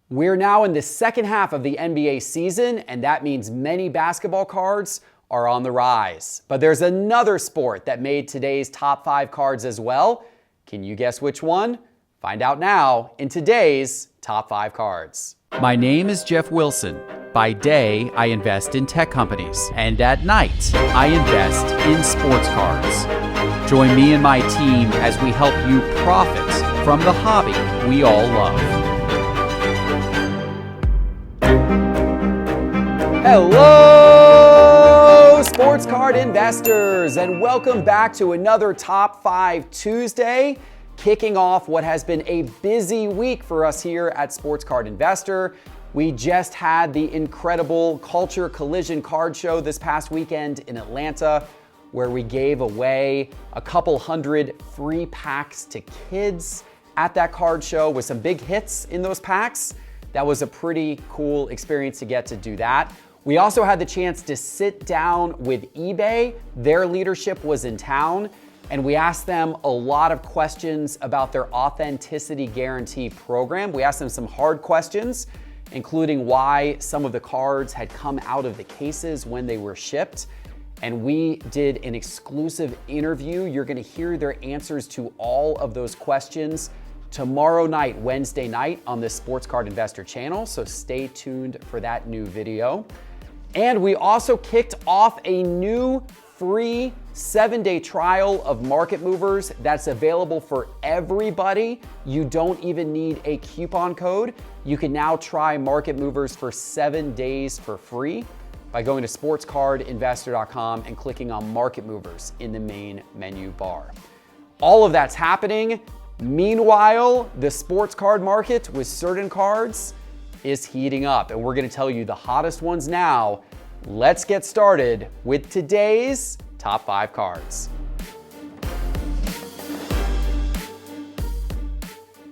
We're now in the second half of the NBA season, and that means many basketball cards are on the rise. But there's another sport that made today's top 5 cards as well. Can you guess which one? Find out now in today's top 5 cards. My name is Geoff Wilson. By day, I invest in tech companies, and at night, I invest in sports cards. Join me and my team as we help you profit from the hobby we all love. Hello, sports card investors, and welcome back to another Top 5 Tuesday, kicking off what has been a busy week for us here at Sports Card Investor. We just had the incredible Culture Collision card show this past weekend in Atlanta, where we gave away a couple hundred free packs to kids at that card show with some big hits in those packs. That was a pretty cool experience to get to do that. We also had the chance to sit down with eBay. Their leadership was in town, and we asked them a lot of questions about their authenticity guarantee program. We asked them some hard questions, including why some of the cards had come out of the cases when they were shipped. And we did an exclusive interview. You're gonna hear their answers to all of those questions tomorrow night, Wednesday night, on the Sports Card Investor channel, so stay tuned for that new video. And we also kicked off a new free 7-day trial of Market Movers that's available for everybody. You don't even need a coupon code. You can now try Market Movers for 7 days for free by going to sportscardinvestor.com and clicking on Market Movers in the main menu bar. All of that's happening. Meanwhile, the sports card market with certain cards is heating up, and we're going to tell you the hottest ones now. Let's get started with today's top 5 cards.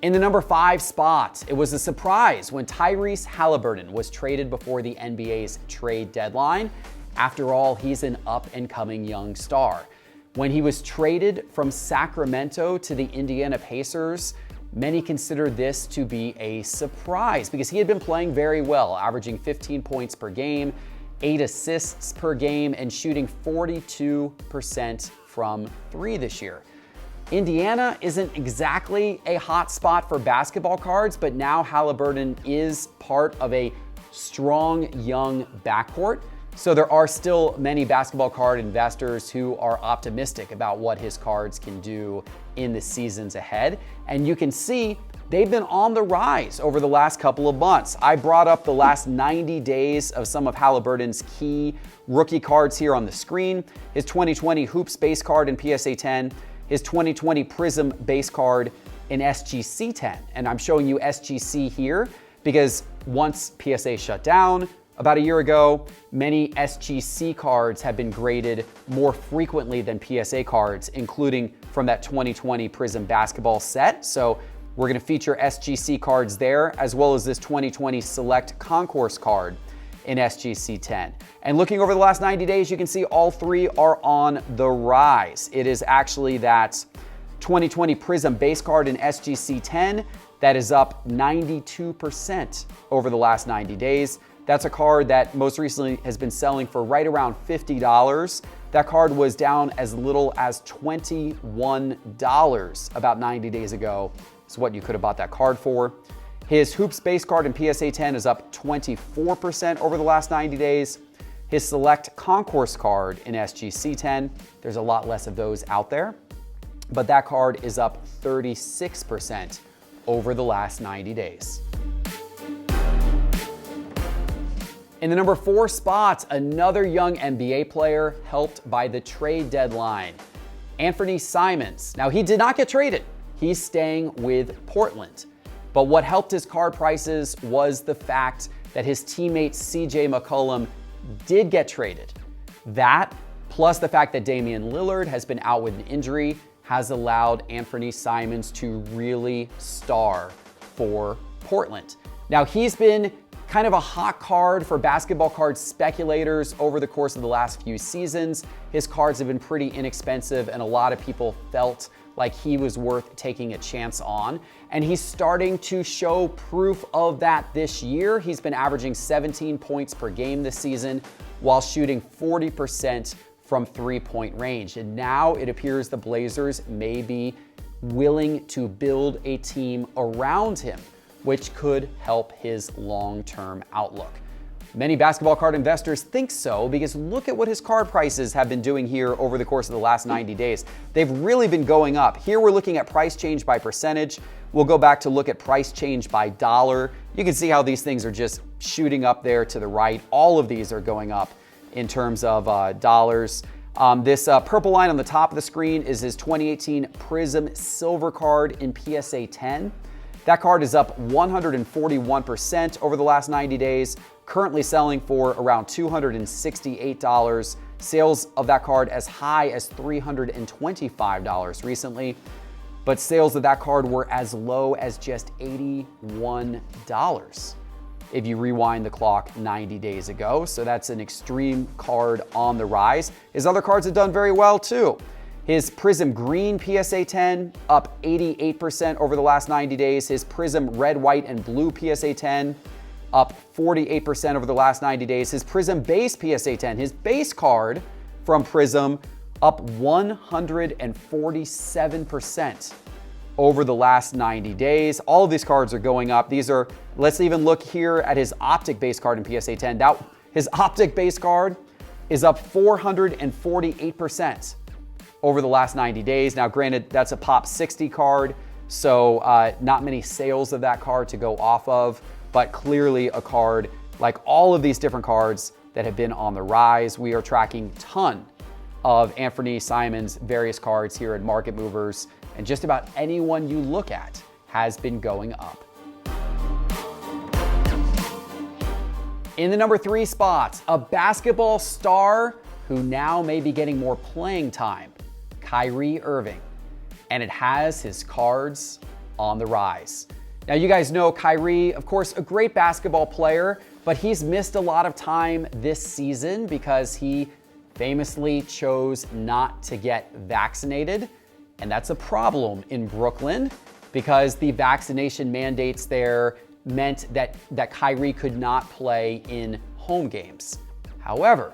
In the number 5 spot, it was a surprise when Tyrese Haliburton was traded before the NBA's trade deadline. After all, he's an up-and-coming young star. When he was traded from Sacramento to the Indiana Pacers, many considered this to be a surprise because he had been playing very well, averaging 15 points per game, 8 assists per game, and shooting 42% from 3 this year. Indiana isn't exactly a hot spot for basketball cards, but now Haliburton is part of a strong young backcourt. So there are still many basketball card investors who are optimistic about what his cards can do in the seasons ahead. And you can see they've been on the rise over the last couple of months. I brought up the last 90 days of some of Haliburton's key rookie cards here on the screen. His 2020 Hoops base card in PSA 10, his 2020 Prism base card in SGC 10. And I'm showing you SGC here because once PSA shut down about a year ago, many SGC cards have been graded more frequently than PSA cards, including from that 2020 Prism basketball set. So we're gonna feature SGC cards there, as well as this 2020 Select Concourse card in SGC 10. And looking over the last 90 days, you can see all 3 are on the rise. It is actually that 2020 Prism base card in SGC 10 that is up 92% over the last 90 days. That's a card that most recently has been selling for right around $50. That card was down as little as $21 about 90 days ago. Is what you could have bought that card for. His Hoops base card in PSA 10 is up 24% over the last 90 days. His Select Concourse card in SGC 10, there's a lot less of those out there, but that card is up 36% over the last 90 days. In the number 4 spot, another young NBA player helped by the trade deadline, Anthony Simmons. Now, he did not get traded. He's staying with Portland. But what helped his card prices was the fact that his teammate CJ McCollum did get traded. That, plus the fact that Damian Lillard has been out with an injury, has allowed Anthony Simmons to really star for Portland. Now, he's been kind of a hot card for basketball card speculators over the course of the last few seasons. His cards have been pretty inexpensive, and a lot of people felt like he was worth taking a chance on. And he's starting to show proof of that this year. He's been averaging 17 points per game this season while shooting 40% from three-point range. And now it appears the Blazers may be willing to build a team around him, which could help his long-term outlook. Many basketball card investors think so because look at what his card prices have been doing here over the course of the last 90 days. They've really been going up. Here we're looking at price change by percentage. We'll go back to look at price change by dollar. You can see how these things are just shooting up there to the right. All of these are going up in terms of dollars. This purple line on the top of the screen is his 2018 Prism Silver card in PSA 10. That card is up 141% over the last 90 days, currently selling for around $268. Sales of that card as high as $325 recently, but sales of that card were as low as just $81 if you rewind the clock 90 days ago. So that's an extreme card on the rise. His other cards have done very well too. His Prism Green PSA 10 up 88% over the last 90 days. His Prism Red, White, and Blue PSA 10 up 48% over the last 90 days. His Prism Base PSA 10, his base card from Prism, up 147% over the last 90 days. All of these cards are going up. These are, let's even look here at his Optic base card in PSA 10. His Optic base card is up 448% over the last 90 days. Now, granted, that's a Pop 60 card, so not many sales of that card to go off of, but clearly a card like all of these different cards that have been on the rise. We are tracking a ton of Anthony Simons' various cards here at Market Movers, and just about anyone you look at has been going up. In the number 3 spot, a basketball star who now may be getting more playing time, Kyrie Irving, and it has his cards on the rise. Now, you guys know Kyrie, of course, a great basketball player, but he's missed a lot of time this season because he famously chose not to get vaccinated. And that's a problem in Brooklyn because the vaccination mandates there meant that Kyrie could not play in home games. However,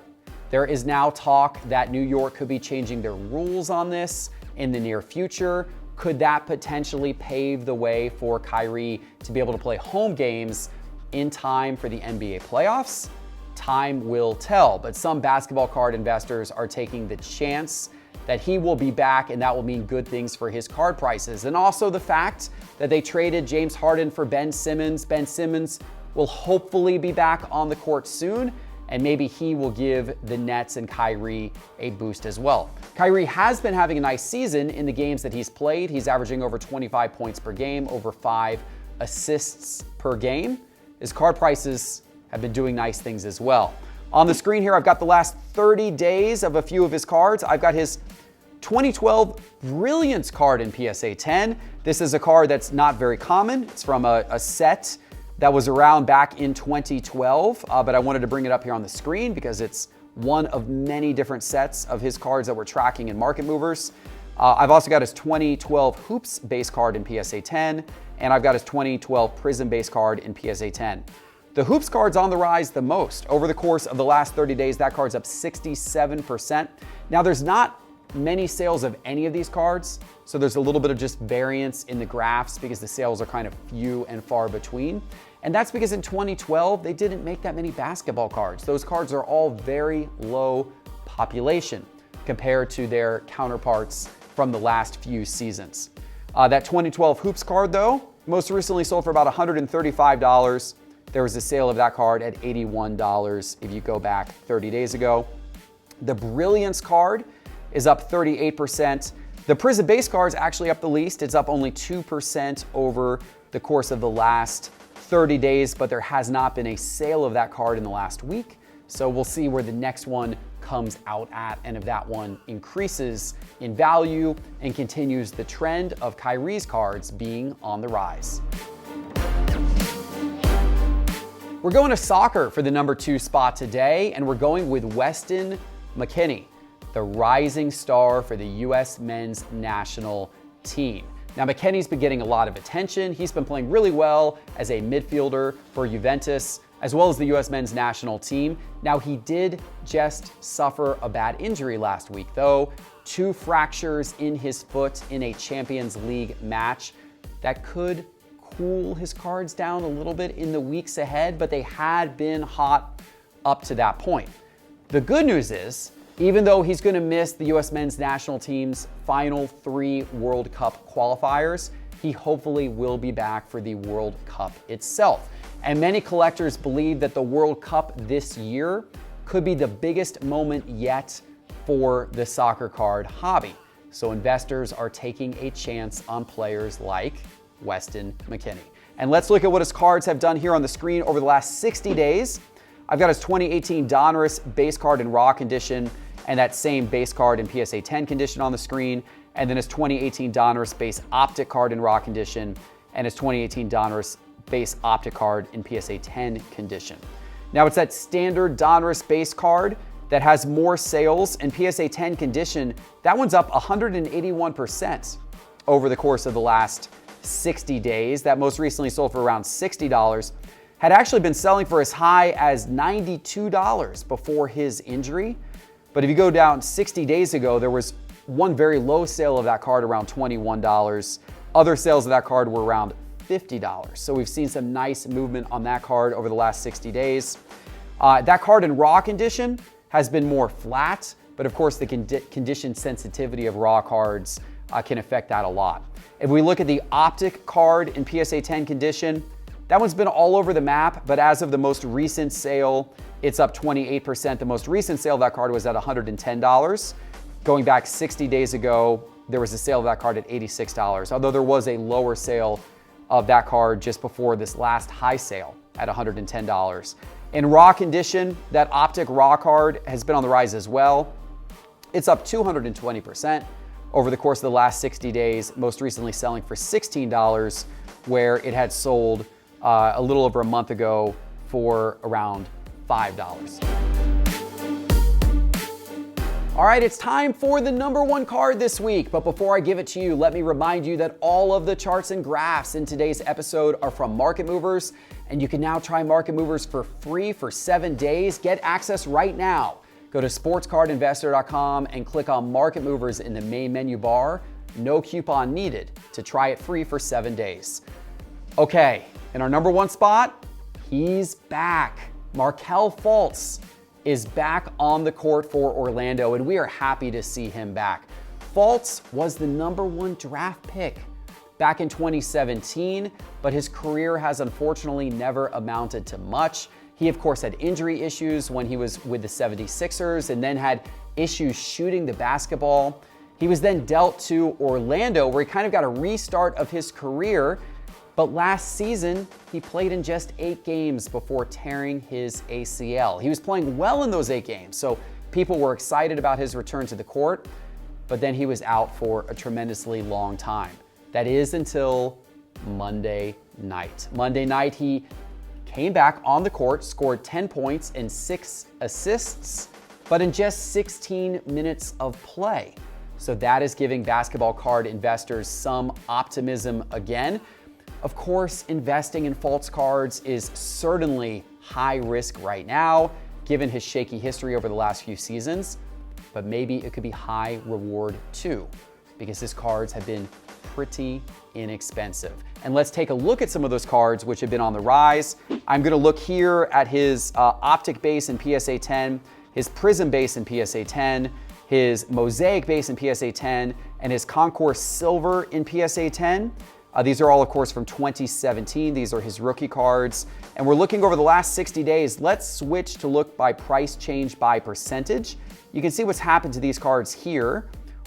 there is now talk that New York could be changing their rules on this in the near future. Could that potentially pave the way for Kyrie to be able to play home games in time for the NBA playoffs? Time will tell, but some basketball card investors are taking the chance that he will be back, and that will mean good things for his card prices. And also the fact that they traded James Harden for Ben Simmons. Ben Simmons will hopefully be back on the court soon, and maybe he will give the Nets and Kyrie a boost as well. Kyrie has been having a nice season in the games that he's played. He's averaging over 25 points per game, over 5 assists per game. His card prices have been doing nice things as well. On the screen here, I've got the last 30 days of a few of his cards. I've got his 2012 Brilliance card in PSA 10. This is a card that's not very common. It's from a set that was around back in 2012, but I wanted to bring it up here on the screen because it's one of many different sets of his cards that we're tracking in Market Movers. I've also got his 2012 Hoops base card in PSA 10, and I've got his 2012 Prism base card in PSA 10. The Hoops card's on the rise the most. Over the course of the last 30 days, that card's up 67%. Now, there's not many sales of any of these cards, so there's a little bit of just variance in the graphs because the sales are kind of few and far between. And that's because in 2012, they didn't make that many basketball cards. Those cards are all very low population compared to their counterparts from the last few seasons. That 2012 Hoops card, though, most recently sold for about $135. There was a sale of that card at $81 if you go back 30 days ago. The Brilliance card is up 38%. The Prism base card is actually up the least. It's up only 2% over the course of the last 30 days, but there has not been a sale of that card in the last week. So we'll see where the next one comes out at and if that one increases in value and continues the trend of Kyrie's cards being on the rise. We're going to soccer for the number 2 spot today, and we're going with Weston McKennie, the rising star for the U.S. men's national Now, McKennie's been getting a lot of attention. He's been playing really well as a midfielder for Juventus, as well as the U.S. men's national team. Now, he did just suffer a bad injury last week, though. 2 fractures in his foot in a Champions League match. That could cool his cards down a little bit in the weeks ahead, but they had been hot up to that point. The good news is, even though he's going to miss the U.S. men's national team's final 3 World Cup qualifiers, he hopefully will be back for the World Cup itself. And many collectors believe that the World Cup this year could be the biggest moment yet for the soccer card hobby. So investors are taking a chance on players like Weston McKennie. And let's look at what his cards have done here on the screen over the last 60 days. I've got his 2018 Donruss base card in raw condition and that same base card in PSA 10 condition on the screen, and then his 2018 Donruss base optic card in raw condition and his 2018 Donruss base optic card in PSA 10 condition. Now, it's that standard Donruss base card that has more sales in PSA 10 condition. That one's up 181% over the course of the last 60 days. That most recently sold for around $60. Had actually been selling for as high as $92 before his injury. But if you go down 60 days ago, there was one very low sale of that card around $21. Other sales of that card were around $50. So we've seen some nice movement on that card over the last 60 days. That card in raw condition has been more flat, but of course the condition sensitivity of raw cards can affect that a lot. If we look at the optic card in PSA 10 condition, that one's been all over the map, but as of the most recent sale, it's up 28%. The most recent sale of that card was at $110. Going back 60 days ago, there was a sale of that card at $86, although there was a lower sale of that card just before this last high sale at $110. In raw condition, that optic raw card has been on the rise as well. It's up 220% over the course of the last 60 days, most recently selling for $16, where it had sold a little over a month ago for around $5. All right, it's time for the number 1 card this week. But before I give it to you, let me remind you that all of the charts and graphs in today's episode are from Market Movers, and you can now try Market Movers for free for 7 days. Get access right now. Go to sportscardinvestor.com and click on Market Movers in the main menu bar. No coupon needed to try it free for 7 days. Okay, in our number 1 spot, he's back. Markelle Fultz is back on the court for Orlando, and we are happy to see him back. Fultz was the number 1 draft pick back in 2017, but his career has unfortunately never amounted to much. He, of course, had injury issues when he was with the 76ers and then had issues shooting the basketball. He was then dealt to Orlando, where he kind of got a restart of his career. But last season, he played in just 8 games before tearing his ACL. He was playing well in those 8 games, so people were excited about his return to the court, but then he was out for a tremendously long time. That is until Monday night. Monday night, he came back on the court, scored 10 points and 6 assists, but in just 16 minutes of play. So that is giving basketball card investors some optimism again. Of course, investing in Fultz cards is certainly high risk right now, given his shaky history over the last few seasons, but maybe it could be high reward too, because his cards have been pretty inexpensive. And let's take a look at some of those cards which have been on the rise. I'm gonna look here at his optic base in PSA 10, his prism base in PSA 10, his mosaic base in PSA 10, and his concourse silver in PSA 10. These are all, of course, from 2017. These are his rookie cards. And we're looking over the last 60 days. Let's switch to look by price change by percentage. You can see what's happened to these cards here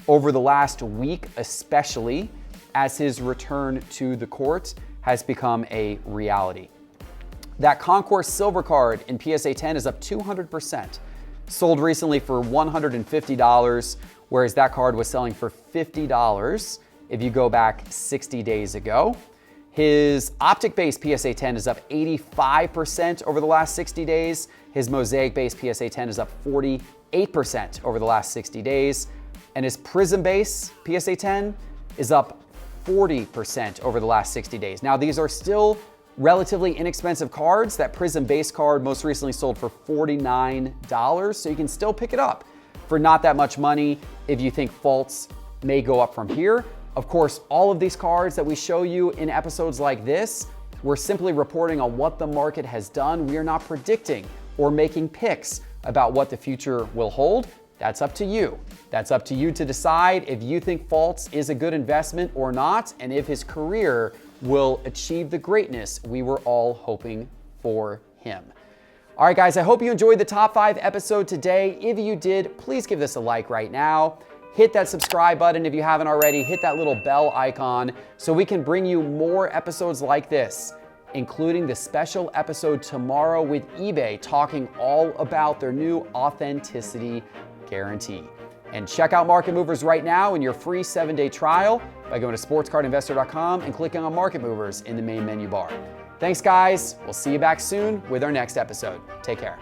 over the last week, especially as his return to the court has become a reality. That concourse silver card in PSA 10 is up 200%. Sold recently for $150, whereas that card was selling for $50 if you go back 60 days ago. His optic base PSA 10 is up 85% over the last 60 days. His mosaic base PSA 10 is up 48% over the last 60 days. And his prism base PSA 10 is up 40% over the last 60 days. Now, these are still relatively inexpensive cards. That Prism base card most recently sold for $49, so you can still pick it up for not that much money if you think Fultz may go up from here. Of course, all of these cards that we show you in episodes like this, we're simply reporting on what the market has done. We are not predicting or making picks about what the future will hold. That's up to you. That's up to you to decide if you think Fultz is a good investment or not, and if his career will achieve the greatness we were all hoping for him. All right, guys, I hope you enjoyed the Top 5 episode today. If you did, please give this a like right now. Hit that subscribe button if you haven't already. Hit that little bell icon so we can bring you more episodes like this, including the special episode tomorrow with eBay talking all about their new authenticity guarantee. And check out Market Movers right now in your free 7-day trial by going to sportscardinvestor.com and clicking on Market Movers in the main menu bar. Thanks, guys. We'll see you back soon with our next episode. Take care.